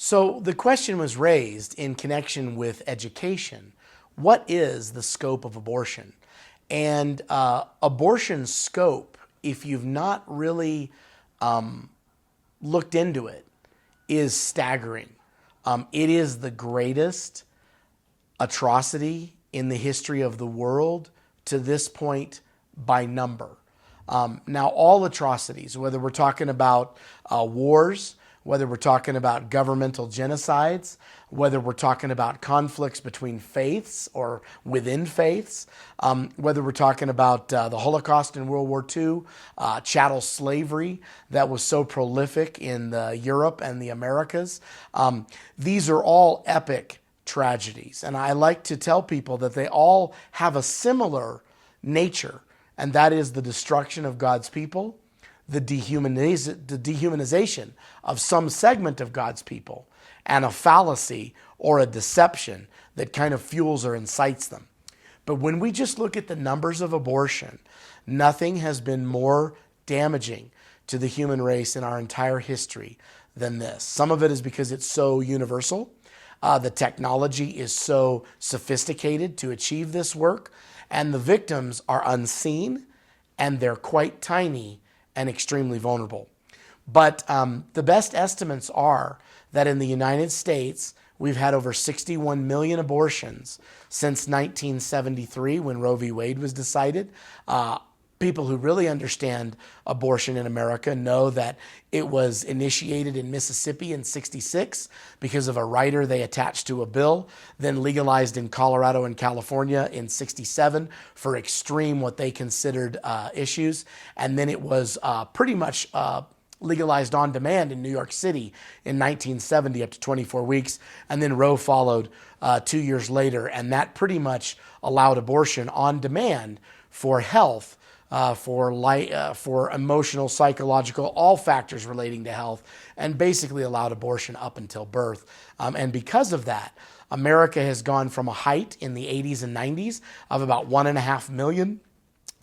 So the question was raised in connection with education. What is the scope of abortion? And abortion scope, if you've not really looked into it, is staggering. It is the greatest atrocity in the history of the world to this point by number. Now, all atrocities, whether we're talking about wars, whether we're talking about governmental genocides, whether we're talking about conflicts between faiths or within faiths, whether we're talking about the Holocaust in World War II, chattel slavery that was so prolific in Europe and the Americas. These are all epic tragedies. And I like to tell people that they all have a similar nature, and that is the destruction of God's people, the dehumanization of some segment of God's people, and a fallacy or a deception that kind of fuels or incites them. But when we just look at the numbers of abortion, nothing has been more damaging to the human race in our entire history than this. Some of it is because it's so universal. The technology is so sophisticated to achieve this work, and the victims are unseen, and they're quite tiny and extremely vulnerable. But the best estimates are that in the United States, we've had over 61 million abortions since 1973 when Roe v. Wade was decided. People who really understand abortion in America know that it was initiated in Mississippi in '66 because of a writer they attached to a bill, then legalized in Colorado and California in '67 for extreme, what they considered issues. And then it was pretty much legalized on demand in New York City in 1970 up to 24 weeks. And then Roe followed 2 years later. And that pretty much allowed abortion on demand for health, for emotional, psychological, all factors relating to health, and basically allowed abortion up until birth. And because of that, America has gone from a height in the 80s and 90s of about 1.5 million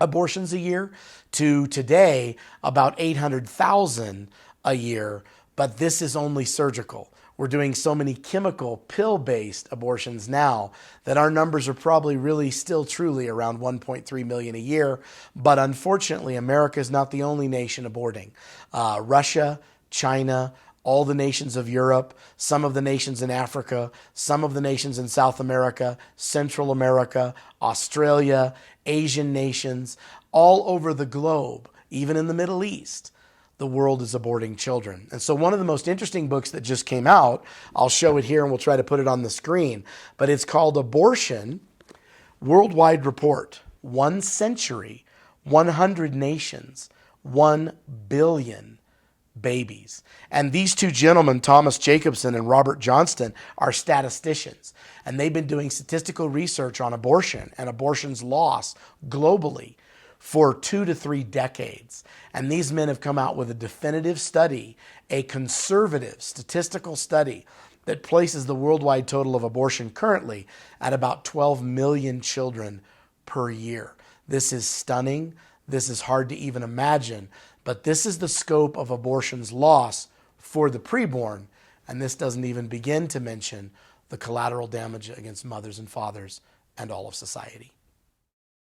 abortions a year to today about 800,000 a year. But this is only surgical. We're doing so many chemical pill-based abortions now that our numbers are probably really still truly around 1.3 million a year. But unfortunately, America is not the only nation aborting. Russia, China, all the nations of Europe, some of the nations in Africa, some of the nations in South America, Central America, Australia, Asian nations, all over the globe, even in the Middle East, the world is aborting children. And so one of the most interesting books that just came out, I'll show it here and we'll try to put it on the screen, but it's called Abortion, Worldwide Report, 1 Century, 100 Nations, 1 Billion Babies. And these two gentlemen, Thomas Jacobson and Robert Johnston, are statisticians. And they've been doing statistical research on abortion and abortion's loss globally for 2 to 3 decades. And these men have come out with a definitive study, a conservative statistical study that places the worldwide total of abortion currently at about 12 million children per year. This is stunning. This is hard to even imagine, but this is the scope of abortion's loss for the preborn. And this doesn't even begin to mention the collateral damage against mothers and fathers and all of society.